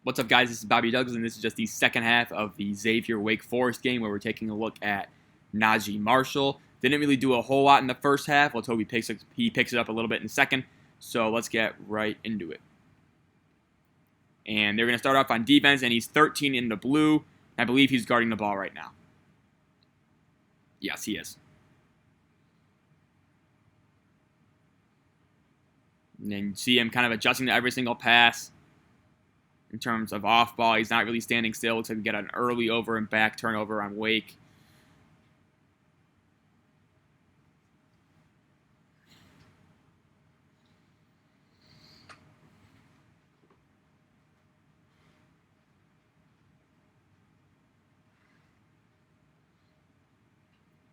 What's up, guys? This is Bobby Douglas, and this is just the second half of the Xavier Wake Forest game where we're taking a look at Naji Marshall. Didn't really do a whole lot in the first half. Let's hope he picks it up a little bit in the second. So let's get right into it. And they're going to start off on defense, and he's 13 in the blue. I believe he's guarding the ball right now. Yes, he is. And then you see him kind of adjusting to every single pass. In terms of off ball, he's not really standing still. Looks like we get an early over and back turnover on Wake.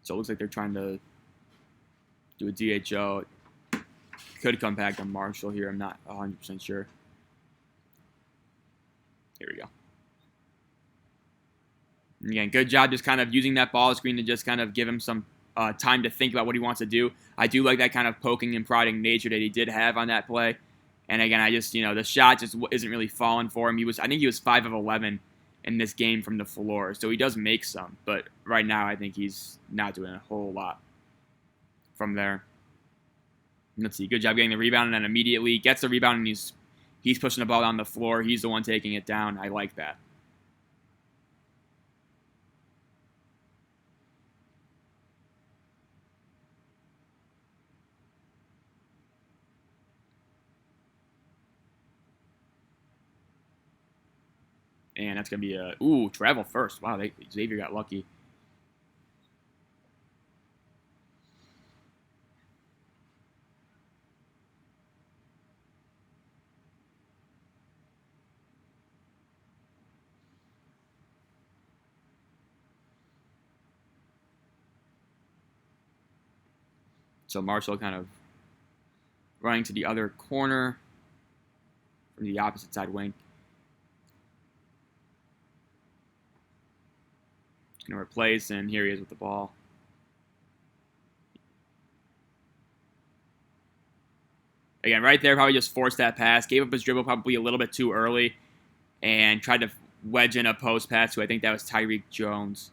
So it looks like they're trying to do a DHO. Could come back on Marshall here. I'm not 100% sure. Here we go. And again, good job just kind of using that ball screen to just kind of give him some time to think about what he wants to do. I do like that kind of poking and prodding nature that he did have on that play. And again, I just, the shot just isn't really falling for him. I think he was 5 of 11 in this game from the floor. So he does make some. But right now, I think he's not doing a whole lot from there. Let's see. Good job getting the rebound, and then immediately gets the rebound, and he's pushing the ball down the floor. He's the one taking it down. I like that. And that's going to be a, travel first. Wow, Xavier got lucky. So Marshall kind of running to the other corner from the opposite side wing. He's going to replace, and here he is with the ball. Again, right there, probably just forced that pass. Gave up his dribble probably a little bit too early and tried to wedge in a post pass to, I think that was Tyreek Jones.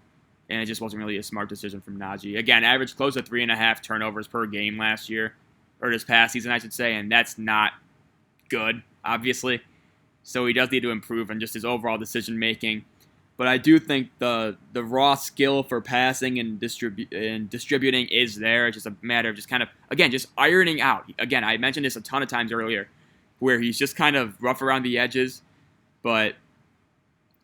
And it just wasn't really a smart decision from Naji. Again, averaged close to 3.5 turnovers per game last year, or this past season, I should say, and that's not good, obviously. So he does need to improve on just his overall decision-making. But I do think the raw skill for passing and distributing is there. It's just a matter of just kind of, again, just ironing out. Again, I mentioned this a ton of times earlier, where he's just kind of rough around the edges, but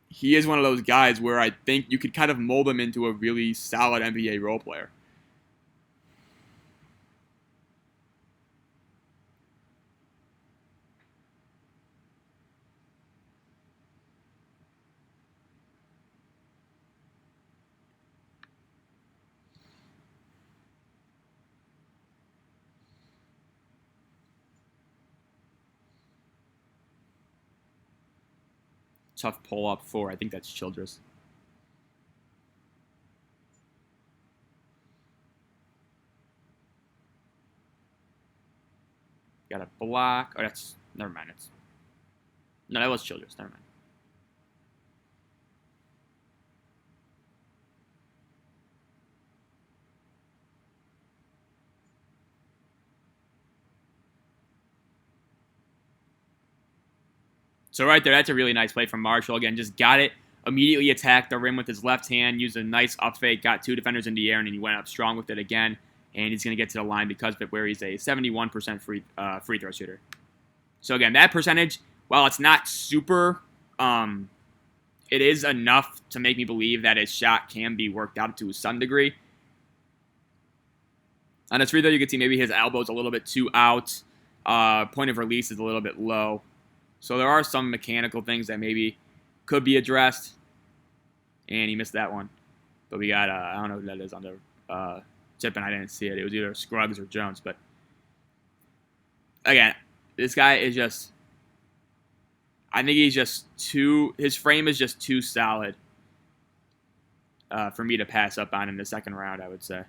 he is one of those guys where I think you could kind of mold him into a really solid NBA role player. Tough pull-up for, I think that's Childress. Got a block. Oh, never mind. No, that was Childress. Never mind. So right there, that's a really nice play from Marshall. Again, just got it, immediately attacked the rim with his left hand, used a nice up fake, got 2 defenders in the air, and then he went up strong with it again. And he's going to get to the line because of it, where he's a 71% free throw shooter. So again, that percentage, while it's not super, it is enough to make me believe that his shot can be worked out to some degree. On his free throw, you can see maybe his elbow's a little bit too out. Point of release is a little bit low. So there are some mechanical things that maybe could be addressed. And he missed that one. But we got, I don't know who that is on the tip, and I didn't see it. It was either Scruggs or Jones. But again, this guy is just, I think he's just his frame is just too solid for me to pass up on in the second round, I would say.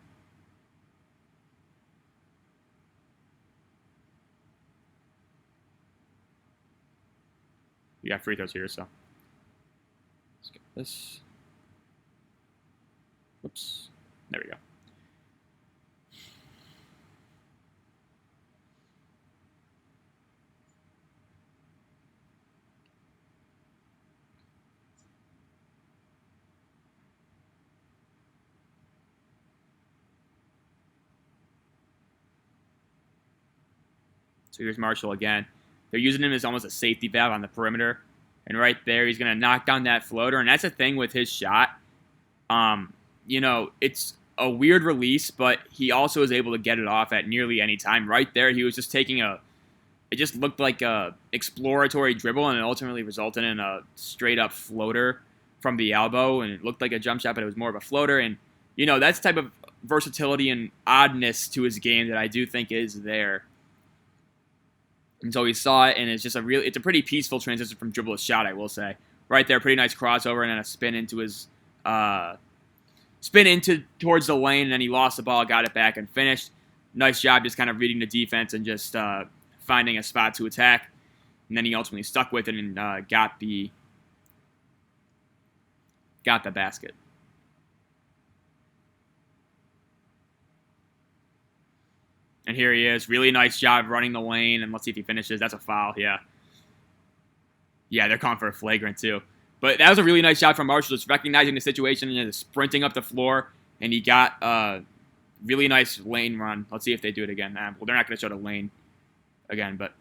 We got free throws here, so let's get this. Whoops. There we go. So here's Marshall again. They're using him as almost a safety valve on the perimeter. And right there, he's going to knock down that floater. And that's the thing with his shot. It's a weird release, but he also is able to get it off at nearly any time. Right there, he was just taking it just looked like a exploratory dribble, and it ultimately resulted in a straight-up floater from the elbow. And it looked like a jump shot, but it was more of a floater. And, that's the type of versatility and oddness to his game that I do think is there. And so we saw it, and it's a pretty peaceful transition from dribble to shot, I will say. Right there, pretty nice crossover, and then a spin into towards the lane, and then he lost the ball, got it back, and finished. Nice job just kind of reading the defense and just finding a spot to attack. And then he ultimately stuck with it and got the basket. And here he is. Really nice job running the lane. And let's see if he finishes. That's a foul. Yeah. Yeah, they're calling for a flagrant too. But that was a really nice job from Marshall, just recognizing the situation and just sprinting up the floor. And he got a really nice lane run. Let's see if they do it again. Well, they're not going to show the lane again, but.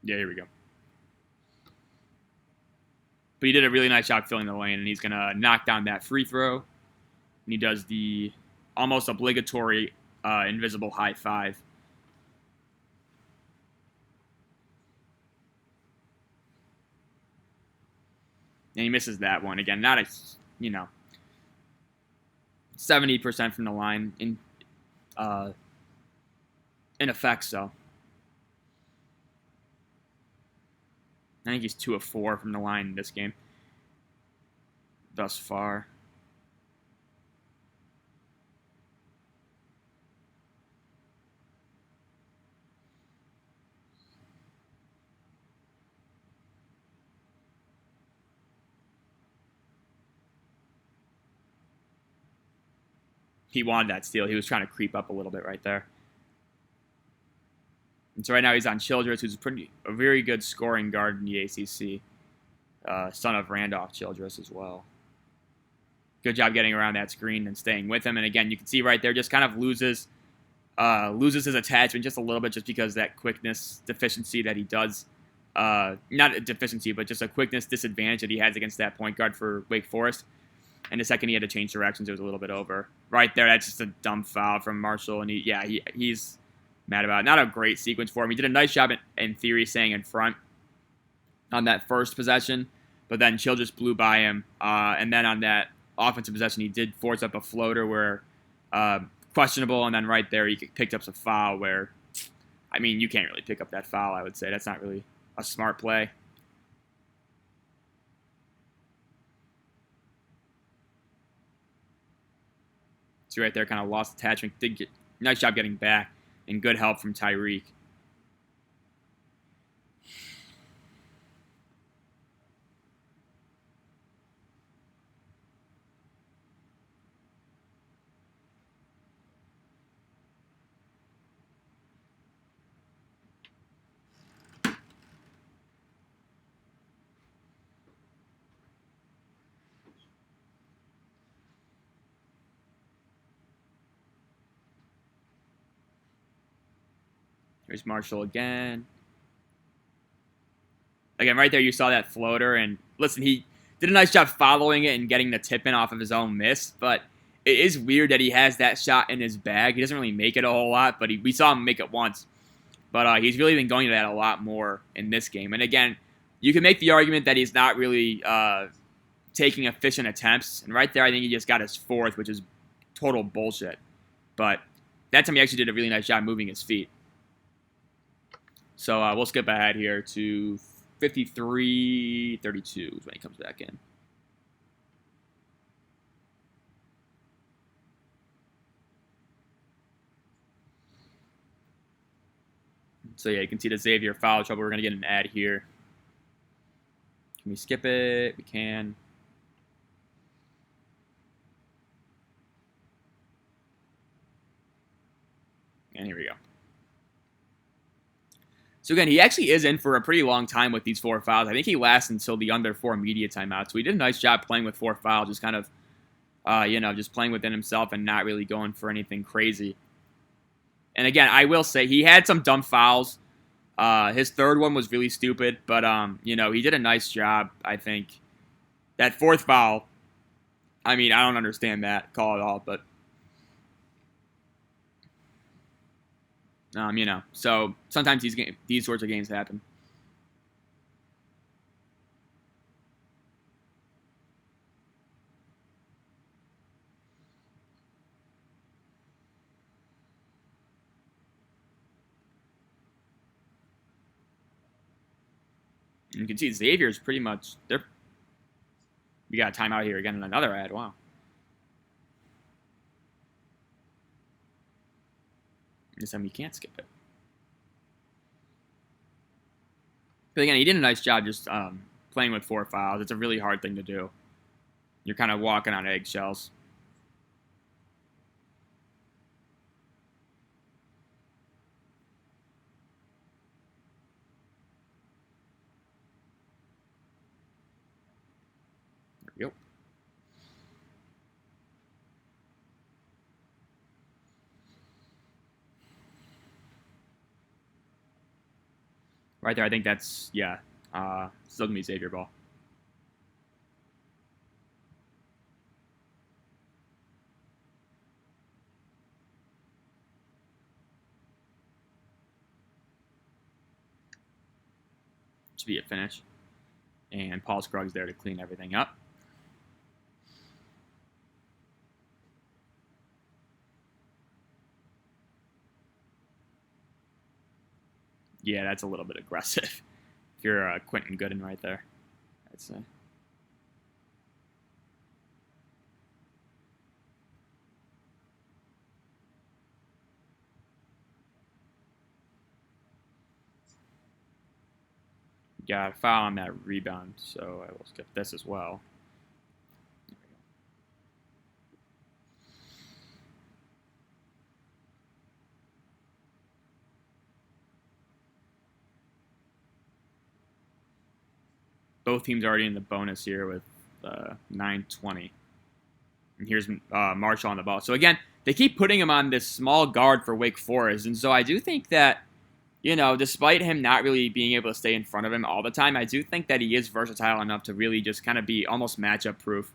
Yeah, here we go. But he did a really nice job filling the lane, and he's going to knock down that free throw. And he does the almost obligatory invisible high five. And he misses that one. Again, not 70% from the line in effect, so. I think he's 2 of 4 from the line in this game thus far. He wanted that steal. He was trying to creep up a little bit right there. And so right now he's on Childress, who's a very good scoring guard in the ACC. Son of Randolph Childress as well. Good job getting around that screen and staying with him. And again, you can see right there, just kind of loses his attachment just a little bit, just because that quickness deficiency that he does. Not a deficiency, but just a quickness disadvantage that he has against that point guard for Wake Forest. And the second he had to change directions, it was a little bit over. Right there, that's just a dumb foul from Marshall. And he's mad about it. Not a great sequence for him. He did a nice job in theory staying in front on that first possession, but then Childress blew by him. And then on that offensive possession, he did force up a floater where questionable, and then right there he picked up some foul where, you can't really pick up that foul, I would say. That's not really a smart play. So right there, kind of lost attachment. Did get nice job getting back, and good help from Tyreek. Here's Marshall again. Again, right there you saw that floater. And listen, he did a nice job following it and getting the tip in off of his own miss. But it is weird that he has that shot in his bag. He doesn't really make it a whole lot, but we saw him make it once. But he's really been going to that a lot more in this game. And again, you can make the argument that he's not really taking efficient attempts. And right there, I think he just got his 4th, which is total bullshit. But that time he actually did a really nice job moving his feet. So we'll skip ahead here to 53-32 is when he comes back in. So yeah, you can see the Xavier foul trouble. We're going to get an ad here. Can we skip it? We can. And here we go. So again, he actually is in for a pretty long time with these 4 fouls. I think he lasts until the under 4 media timeout. So he did a nice job playing with 4 fouls, just kind of, just playing within himself and not really going for anything crazy. And again, I will say he had some dumb fouls. His third one was really stupid, but he did a nice job, I think. That 4th foul, I mean, I don't understand that call at all, but so sometimes these sorts of games happen. You can see Xavier's pretty much there. We got a timeout here again and another ad. Wow. This time we can't skip it. But again, he did a nice job just playing with 4 fouls. It's a really hard thing to do. You're kind of walking on eggshells. There we go. Right there, I think that's, still going to be Xavier ball. Should be a finish. And Paul Scruggs there to clean everything up. Yeah, that's a little bit aggressive. If you're Quentin Gooden right there, I'd say. Got a foul on that rebound, so I will skip this as well. Both teams already in the bonus here with 9:20. And here's Marshall on the ball. So again, they keep putting him on this small guard for Wake Forest, and so I do think that, despite him not really being able to stay in front of him all the time, I do think that he is versatile enough to really just kind of be almost matchup proof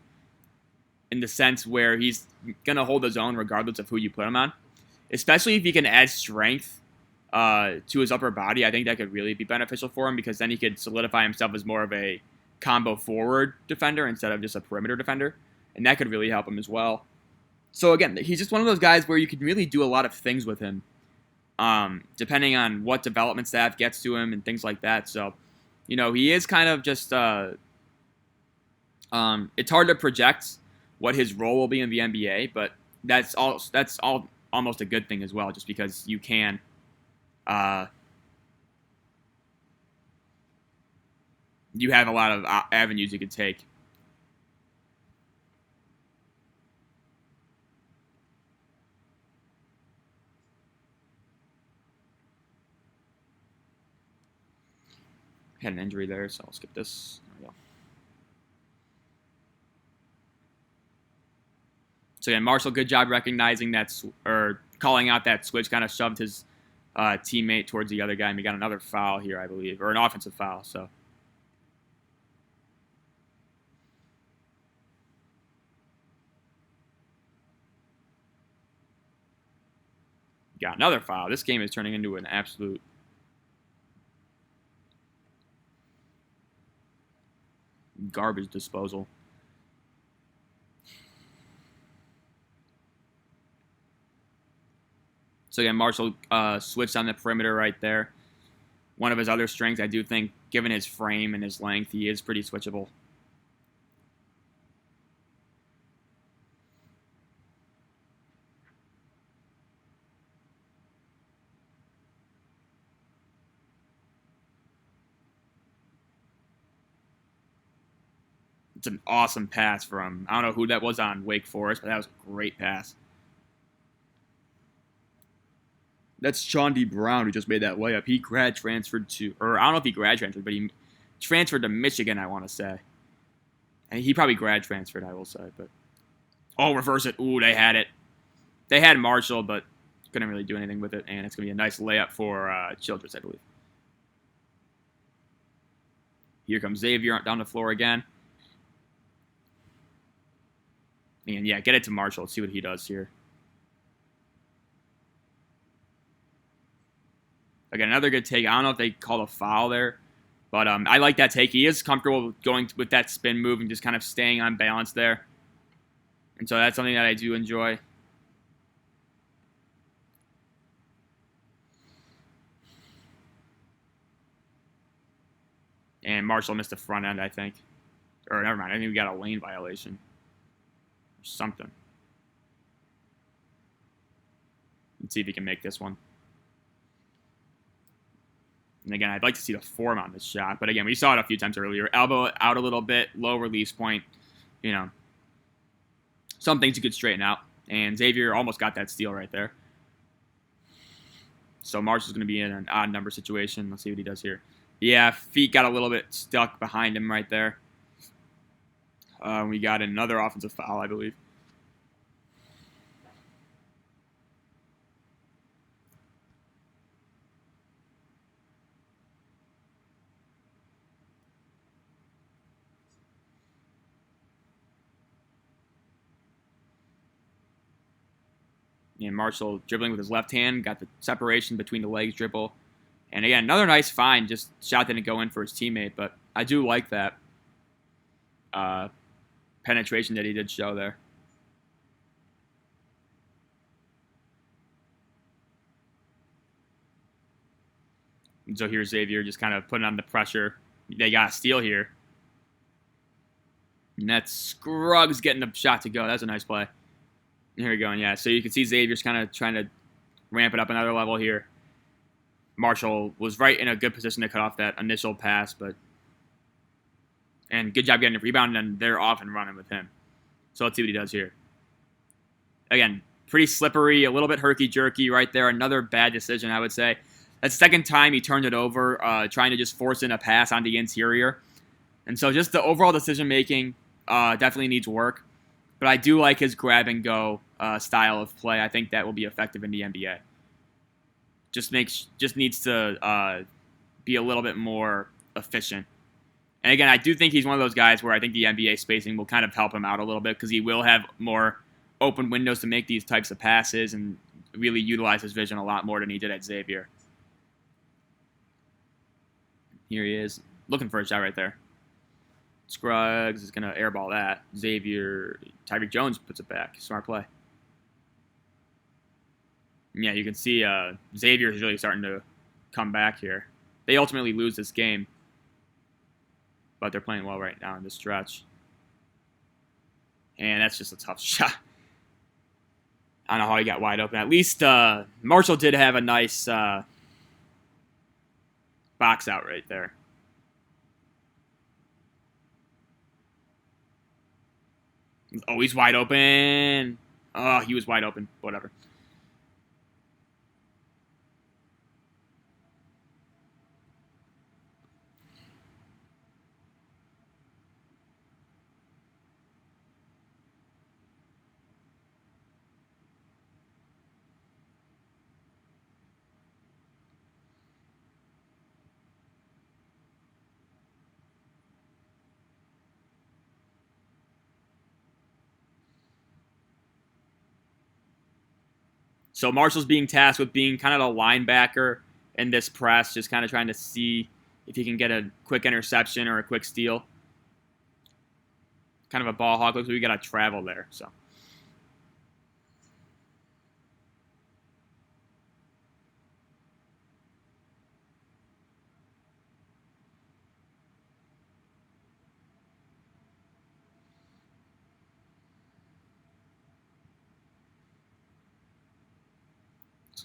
in the sense where he's going to hold his own regardless of who you put him on. Especially if he can add strength to his upper body, I think that could really be beneficial for him because then he could solidify himself as more of a combo forward defender instead of just a perimeter defender, and that could really help him as well. So again, he's just one of those guys where you can really do a lot of things with him, depending on what development staff gets to him and things like that. So, he is kind of just it's hard to project what his role will be in the NBA, but that's all almost a good thing as well, just because you can you have a lot of avenues you could take. Had an injury there, so I'll skip this. There we go. So again, Marshall, good job recognizing that, or calling out that switch, kind of shoved his teammate towards the other guy, and we got another foul here, I believe, or an offensive foul, so. Got another foul. This game is turning into an absolute garbage disposal. So again, Marshall switched on the perimeter right there. One of his other strengths, I do think, given his frame and his length, he is pretty switchable. It's an awesome pass from, I don't know who that was on Wake Forest, but that was a great pass. That's Chaundee Brown who just made that layup. He grad transferred to, or I don't know if he grad transferred, but he transferred to Michigan, I want to say. And he probably grad transferred, I will say. But reverse it. Ooh, they had it. They had Marshall, but couldn't really do anything with it. And it's going to be a nice layup for Childress, I believe. Here comes Xavier down the floor again. And yeah, get it to Marshall. Let's see what he does here. Again, another good take. I don't know if they called a foul there, but I like that take. He is comfortable going with that spin move and just kind of staying on balance there. And so that's something that I do enjoy. And Marshall missed the front end, I think. Or never mind. I think we got a lane violation. Or something. Let's see if he can make this one. And again, I'd like to see the form on this shot. But again, we saw it a few times earlier. Elbow out a little bit, low release point. You know, some things you could straighten out. And Xavier almost got that steal right there. So Marshall's going to be in an odd number situation. Let's see what he does here. Yeah, feet got a little bit stuck behind him right there. We got another offensive foul, I believe. And Marshall dribbling with his left hand, got the separation between the legs dribble. And again, another nice find, just shot didn't go in for his teammate, but I do like that penetration that he did show there. And so here's Xavier just kind of putting on the pressure. They got a steal here. And that's Scruggs getting the shot to go. That's a nice play. Here we go. And yeah, so you can see Xavier's kind of trying to ramp it up another level here. Marshall was right in a good position to cut off that initial pass, and good job getting the rebound, and they're off and running with him. So let's see what he does here. Again, pretty slippery, a little bit herky-jerky right there. Another bad decision, I would say. That's the second time he turned it over, trying to just force in a pass on the interior. And so just the overall decision-making definitely needs work. But I do like his grab-and-go style of play. I think that will be effective in the NBA. Just needs to be a little bit more efficient. And again, I do think he's one of those guys where I think the NBA spacing will kind of help him out a little bit because he will have more open windows to make these types of passes and really utilize his vision a lot more than he did at Xavier. Here he is, looking for a shot right there. Scruggs is going to airball that. Xavier, Tyreek Jones puts it back. Smart play. Yeah, you can see Xavier is really starting to come back here. They ultimately lose this game, but they're playing well right now in this stretch. And that's just a tough shot. I don't know how he got wide open. At least Marshall did have a nice box out right there. Oh, he's wide open. Oh, he was wide open. Whatever. So Marshall's being tasked with being kind of a linebacker in this press, just kind of trying to see if he can get a quick interception or a quick steal. Kind of a ball hawk. Looks like we got to travel there. So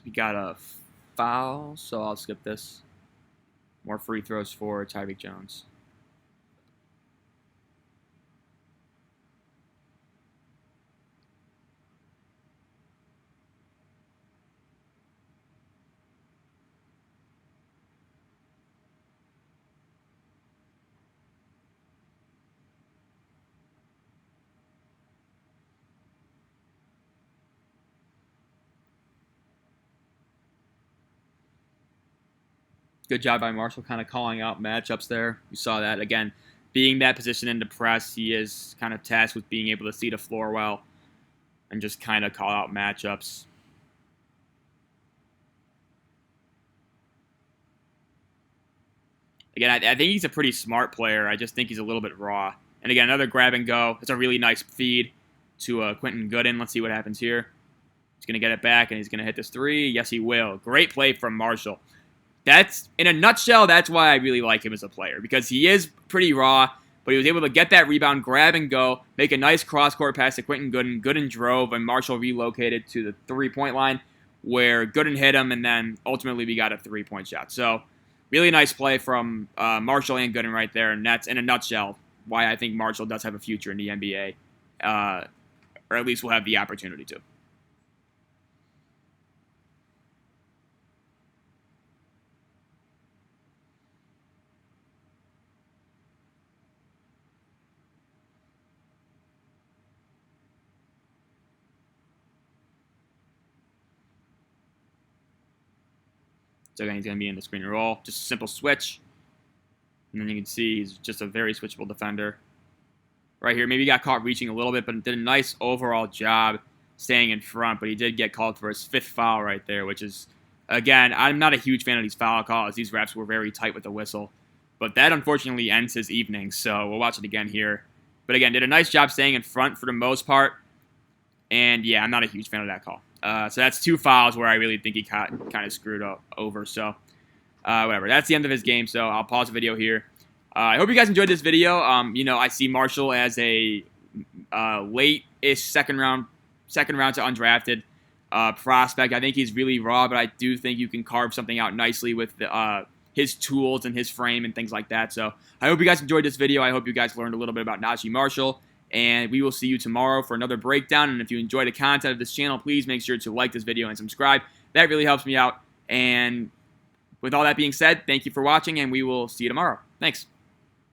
we got a foul, so I'll skip this. More free throws for Tyreek Jones. Good job by Marshall kind of calling out matchups there. You saw that. Again, being that position into press, he is kind of tasked with being able to see the floor well and just kind of call out matchups. Again, I think he's a pretty smart player. I just think he's a little bit raw. And again, another grab and go. It's a really nice feed to Quentin Gooden. Let's see what happens here. He's going to get it back, and he's going to hit this three. Yes, he will. Great play from Marshall. That's, in a nutshell, that's why I really like him as a player, because he is pretty raw, but he was able to get that rebound, grab and go, make a nice cross-court pass to Quentin Gooden. Gooden drove, and Marshall relocated to the three-point line, where Gooden hit him, and then ultimately we got a three-point shot. So, really nice play from Marshall and Gooden right there, and that's, in a nutshell, why I think Marshall does have a future in the NBA, or at least will have the opportunity to. So again, he's going to be in the screen and roll. Just a simple switch. And then you can see he's just a very switchable defender. Right here, maybe he got caught reaching a little bit, but did a nice overall job staying in front. But he did get called for his 5th foul right there, which is, again, I'm not a huge fan of these foul calls. These refs were very tight with the whistle. But that, unfortunately, ends his evening. So we'll watch it again here. But again, did a nice job staying in front for the most part. And yeah, I'm not a huge fan of that call. So that's 2 fouls where I really think he kind of screwed over. So whatever. That's the end of his game. So I'll pause the video here. I hope you guys enjoyed this video. I see Marshall as a late-ish second round to undrafted prospect. I think he's really raw, but I do think you can carve something out nicely with his tools and his frame and things like that. So I hope you guys enjoyed this video. I hope you guys learned a little bit about Naji Marshall. And we will see you tomorrow for another breakdown. And if you enjoy the content of this channel, please make sure to like this video and subscribe. That really helps me out. And with all that being said, thank you for watching, and we will see you tomorrow. Thanks.